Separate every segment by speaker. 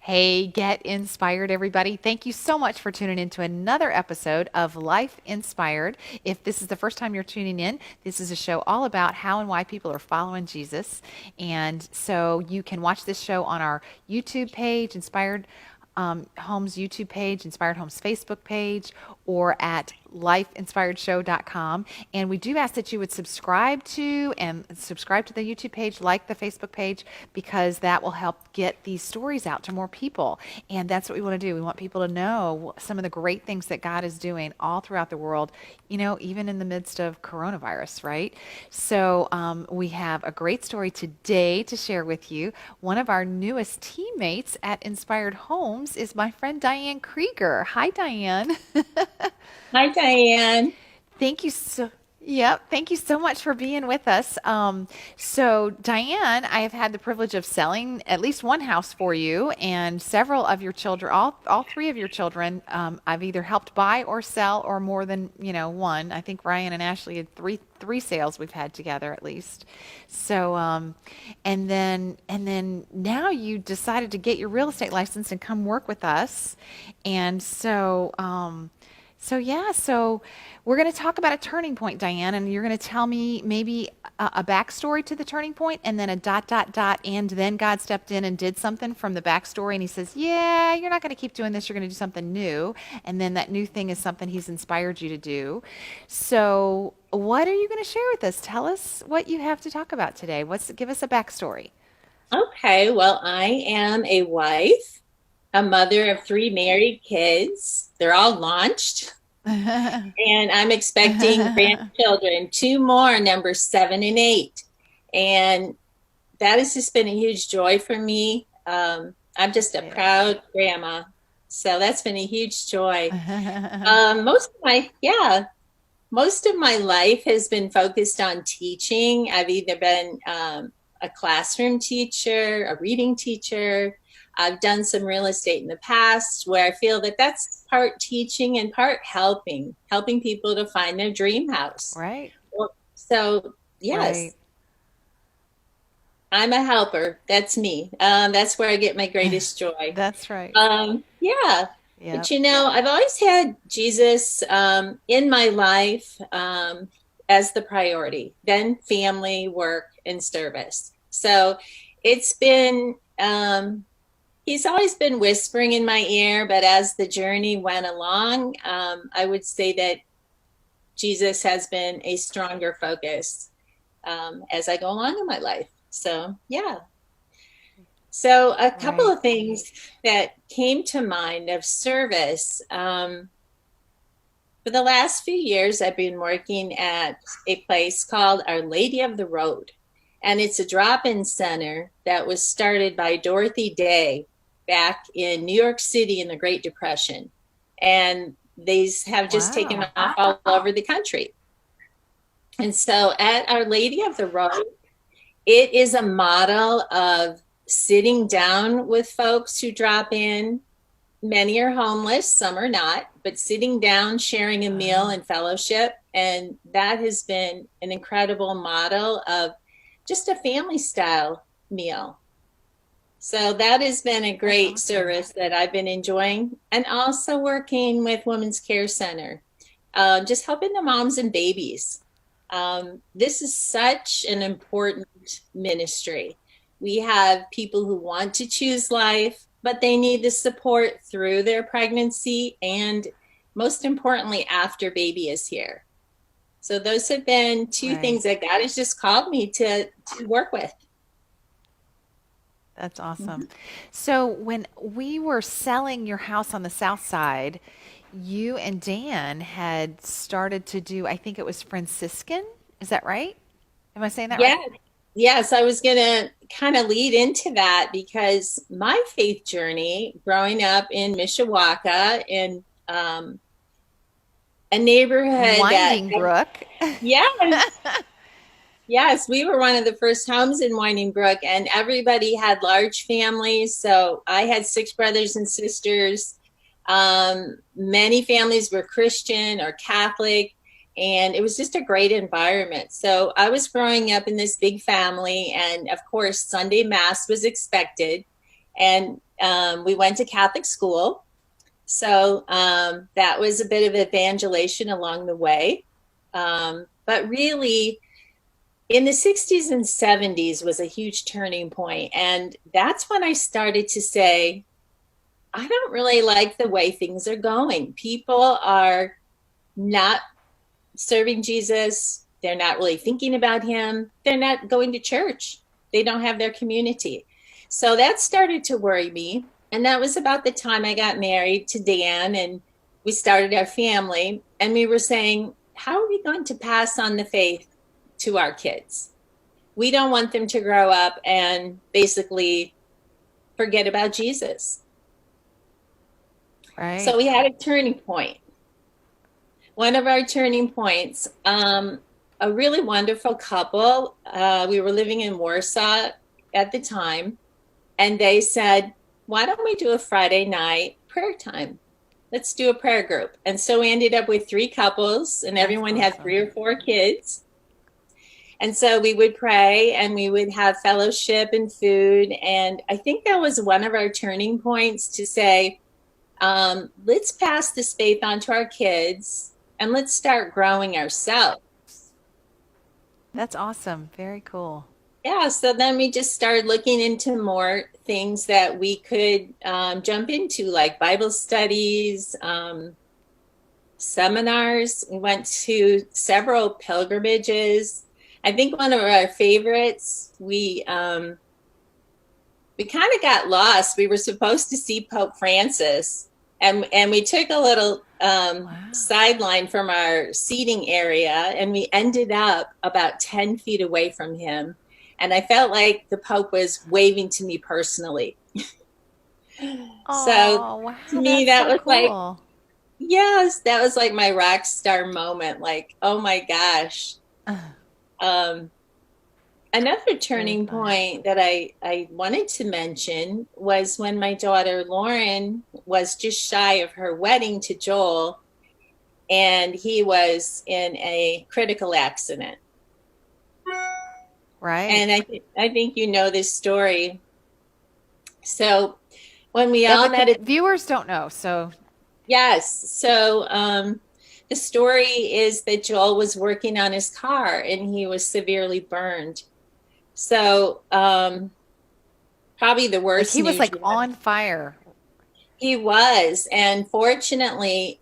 Speaker 1: Hey, get inspired, everybody. Thank you so much for tuning in to another episode of Life Inspired. If this is the first time you're tuning in, this is a show all about how and why people are following Jesus. And so you can watch this show on our YouTube page, Inspired Homes YouTube page, Inspired Homes Facebook page, or at lifeinspiredshow.com. And we do ask that you would subscribe to the YouTube page, like the Facebook page, because that will help get these stories out to more people. And that's what we want to do. We want people to know some of the great things that God is doing all throughout the world, even in the midst of coronavirus, right? So we have a great story today to share with you. One of our newest teammates at Inspired Homes is my friend Diane Kreager. Hi, Diane.
Speaker 2: Hi, Diane.
Speaker 1: Thank you so Yep, thank you so much for being with us. So Diane, I have had the privilege of selling at least one house for you, and several of your children, all three of your children, I've either helped buy or sell, or more than one. I think Ryan and Ashley had three sales we've had together at least. So, and then now you decided to get your real estate license and come work with us, and so we're going to talk about a turning point, Diane, and you're going to tell me maybe a backstory to the turning point, and then a dot dot dot, and then God stepped in and did something from the backstory, and He says, "Yeah, you're not going to keep doing this. You're going to do something new," and then that new thing is something He's inspired you to do. So, what are you going to share with us? Tell us what you have to talk about today. Give us a backstory.
Speaker 2: Okay, well, I am a wife, a mother of three married kids. They're all launched, and I'm expecting grandchildren, two more, number 7 and 8. And that has just been a huge joy for me. I'm just a
Speaker 1: Yeah.
Speaker 2: proud grandma. So that's been a huge joy. Most of my life has been focused on teaching. I've either been a classroom teacher, a reading teacher. I've done some real estate in the past where I feel that that's part teaching and part helping people to find their dream house.
Speaker 1: Right.
Speaker 2: So,
Speaker 1: Right.
Speaker 2: yes, I'm a helper. That's me. That's where I get my greatest joy.
Speaker 1: That's right.
Speaker 2: Yeah. But
Speaker 1: Yep.
Speaker 2: I've always had Jesus in my life as the priority, then family, work, and service. So it's been, he's always been whispering in my ear, but as the journey went along, I would say that Jesus has been a stronger focus as I go along in my life. So, yeah. So, a couple
Speaker 1: Right.
Speaker 2: of things that came to mind of service. For the last few years, I've been working at a place called Our Lady of the Road. And it's a drop in center that was started by Dorothy Day back in New York City in the Great Depression. And these have just taken
Speaker 1: Wow.
Speaker 2: off all over the country. And so at Our Lady of the Road, it is a model of sitting down with folks who drop in. Many are homeless, some are not, but sitting down, sharing a meal
Speaker 1: Oh,
Speaker 2: and fellowship. And that has been an incredible model of just a family style meal. So that has been a
Speaker 1: that's
Speaker 2: great
Speaker 1: awesome.
Speaker 2: service that I've been enjoying. And also working with Women's Care Center, just helping the moms and babies. This is such an important ministry. We have people who want to choose life, but they need the support through their pregnancy and, most importantly, after baby is here. So those have been two things
Speaker 1: Right.
Speaker 2: that God has just called me to work with.
Speaker 1: That's
Speaker 2: Mhm.
Speaker 1: awesome. So when we were selling your house on the south side, you and Dan had started to do, I think it was Franciscan. Is that right? Am I saying that
Speaker 2: Yeah,
Speaker 1: right?
Speaker 2: yes, I was going to kind of lead into that because my faith journey growing up in Mishawaka in a neighborhood that,
Speaker 1: Winding Brook.
Speaker 2: yes, yes, we were one of the first homes in Winding Brook, and everybody had large families. So I had six brothers and sisters. Many families were Christian or Catholic, and it was just a great environment. So I was growing up in this big family, and of course, Sunday Mass was expected. And We went to Catholic school. So that was a bit of evangelization along the way. But really, in the 60s and 70s was a huge turning point. And that's when I started to say, I don't really like the way things are going. People are not serving Jesus. They're not really thinking about him. They're not going to church. They don't have their community. So that started to worry me. And that was about the time I got married to Dan and we started our family. And we were saying, how are we going to pass on the faith to our kids? We don't want them to grow up and basically forget about Jesus.
Speaker 1: Right.
Speaker 2: So we had a turning point. One of our turning points, a really wonderful couple. We were living in Warsaw at the time, and they said, why don't we do a Friday night prayer time? Let's do a prayer group. And so we ended up with 3 couples, and everyone had 3 or 4 kids. And so we would pray and we would have fellowship and food. And I think that was one of our turning points to say, let's pass this faith on to our kids and let's start growing ourselves.
Speaker 1: That's awesome. Very cool.
Speaker 2: Yeah, so then we just started looking into more things that we could jump into, like Bible studies, seminars. We went to several pilgrimages. I think one of our favorites, we kind of got lost. We were supposed to see Pope Francis, and we took a little sideline from our seating area, and we ended up about 10 feet away from him. And I felt like the Pope was waving to me personally. So
Speaker 1: wow,
Speaker 2: to me, that
Speaker 1: so
Speaker 2: was
Speaker 1: cool.
Speaker 2: like, yes, that was like my rock star moment. Like, oh my gosh. Another turning point that I wanted to mention was when my daughter Lauren was just shy of her wedding to Joel, and he was in a critical accident.
Speaker 1: Right.
Speaker 2: And I think you know this story. So when we
Speaker 1: Yeah,
Speaker 2: all
Speaker 1: but
Speaker 2: met
Speaker 1: the
Speaker 2: at
Speaker 1: viewers don't know. So,
Speaker 2: yes, so the story is that Joel was working on his car and he was severely burned. So probably the
Speaker 1: like
Speaker 2: worst
Speaker 1: he was
Speaker 2: news
Speaker 1: like
Speaker 2: you have.
Speaker 1: on fire.
Speaker 2: He was, and fortunately,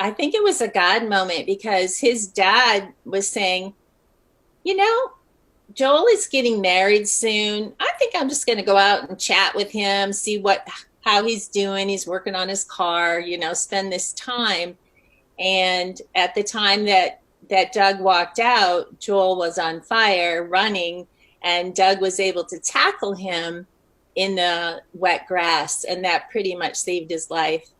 Speaker 2: I think it was a God moment because his dad was saying, you know, Joel is getting married soon. I think I'm just going to go out and chat with him, see how he's doing. He's working on his car, you know, spend this time. And at the time that Doug walked out, Joel was on fire running, and Doug was able to tackle him in the wet grass, and that pretty much saved his life.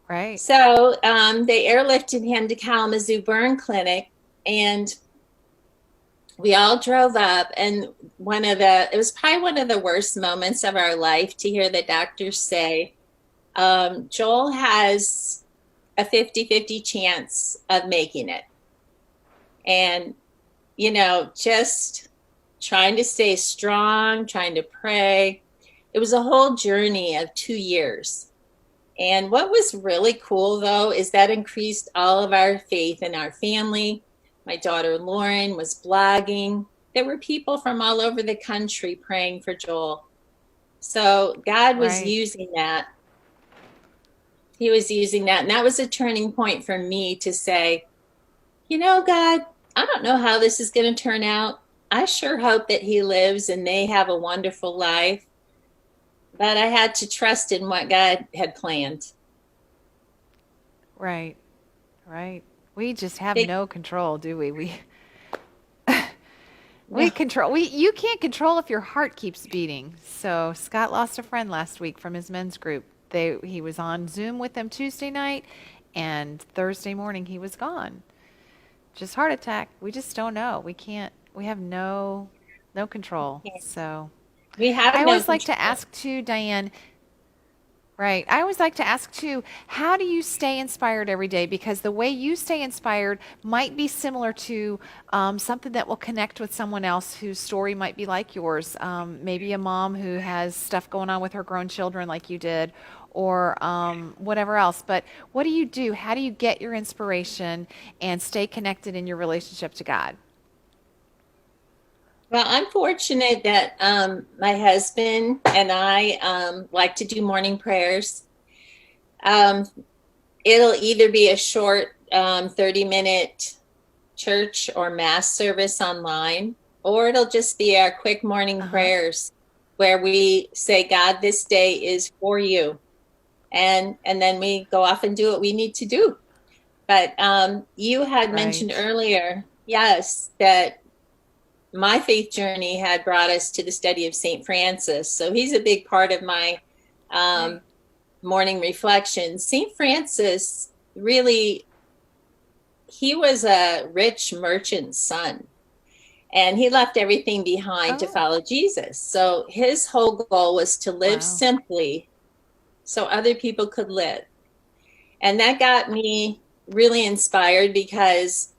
Speaker 1: Right.
Speaker 2: So they airlifted him to Kalamazoo Burn Clinic, and we all drove up. And it was probably one of the worst moments of our life to hear the doctors say, Joel has a 50-50 chance of making it. And, you know, just trying to stay strong, trying to pray. It was a whole journey of 2 years. And what was really cool, though, is that increased all of our faith in our family. My daughter Lauren was blogging. There were people from all over the country praying for Joel. So God was
Speaker 1: Right.
Speaker 2: using that. He was using that. And that was a turning point for me to say, you know, God, I don't know how this is going to turn out. I sure hope that he lives and they have a wonderful life. But I had to trust in what God had planned.
Speaker 1: Right. Right. We just have
Speaker 2: Big,
Speaker 1: no control, do we? We
Speaker 2: no,
Speaker 1: you can't control if your heart keeps beating. So Scott lost a friend last week from his men's group. He was on Zoom with them Tuesday night, and Thursday morning he was gone. Just heart attack. We just don't know. We have no control. So
Speaker 2: we have
Speaker 1: I
Speaker 2: no
Speaker 1: always like to
Speaker 2: control.
Speaker 1: ask too, Diane, Right. I always like to ask too, how do you stay inspired every day? Because the way you stay inspired might be similar to something that will connect with someone else whose story might be like yours. Maybe a mom who has stuff going on with her grown children like you did, or whatever else. But what do you do? How do you get your inspiration and stay connected in your relationship to God?
Speaker 2: Well, I'm fortunate that my husband and I like to do morning prayers. Um, it'll either be a short 30-minute church or mass service online, or it'll just be our quick morning
Speaker 1: Uh-huh.
Speaker 2: prayers where we say, God, this day is for you. And then we go off and do what we need to do. But you had mentioned
Speaker 1: Right.
Speaker 2: earlier, yes, that my faith journey had brought us to the study of St. Francis. So he's a big part of my
Speaker 1: Right.
Speaker 2: um, morning reflections. St. Francis really, he was a rich merchant's son, and he left everything behind to
Speaker 1: Oh,
Speaker 2: follow Jesus. So his whole goal was to live
Speaker 1: wow.
Speaker 2: simply so other people could live. And that got me really inspired because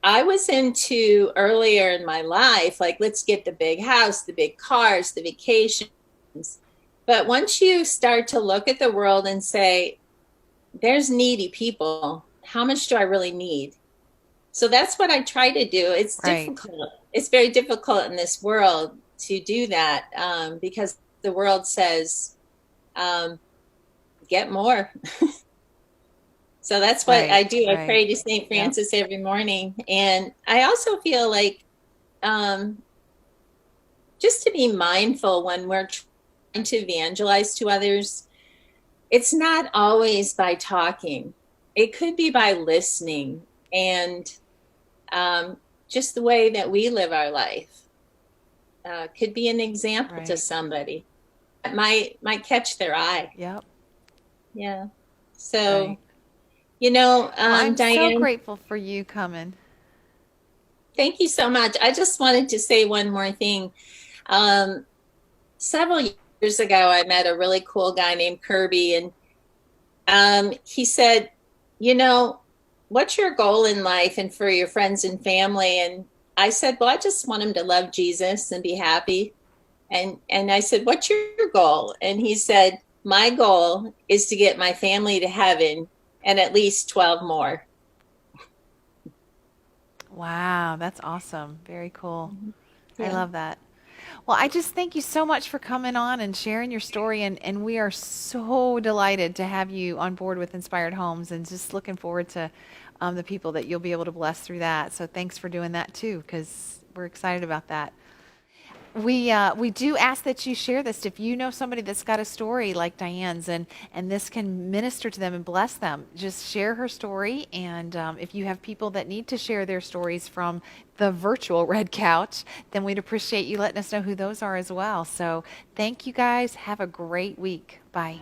Speaker 2: I was into earlier in my life, like, let's get the big house, the big cars, the vacations. But once you start to look at the world and say, there's needy people, how much do I really need? So that's what I try to do. It's
Speaker 1: Right.
Speaker 2: difficult. It's very difficult in this world to do that because the world says, um, get more. So that's what I
Speaker 1: Right.
Speaker 2: do. I
Speaker 1: Right.
Speaker 2: pray to St.
Speaker 1: Yep.
Speaker 2: Francis every morning. And I also feel like um, just to be mindful when we're trying to evangelize to others, it's not always by talking, it could be by listening and um, just the way that we live our life could be an example to
Speaker 1: Right.
Speaker 2: somebody that might catch their eye.
Speaker 1: Yep.
Speaker 2: Yeah.
Speaker 1: Right.
Speaker 2: So,
Speaker 1: Well, I'm so
Speaker 2: Diane,
Speaker 1: grateful for you coming.
Speaker 2: thank you so much. I just wanted to say one more thing. Um, Several years ago, I met a really cool guy named Kirby, and he said, you know, what's your goal in life and for your friends and family? And I said, well, I just want them to love Jesus and be happy. And I said, what's your goal? And he said, my goal is to get my family to heaven and at least 12 more.
Speaker 1: Wow, that's awesome. Very cool. I
Speaker 2: Yeah.
Speaker 1: love that. Well, I just thank you so much for coming on and sharing your story. And we are so delighted to have you on board with Inspired Homes and just looking forward to the people that you'll be able to bless through that. So thanks for doing that too, because we're excited about that. We do ask that you share this if you know somebody that's got a story like Diane's, and this can minister to them and bless them. Just share her story, and if you have people that need to share their stories from the virtual red couch, then we'd appreciate you letting us know who those are as well. So thank you guys. Have a great week. Bye.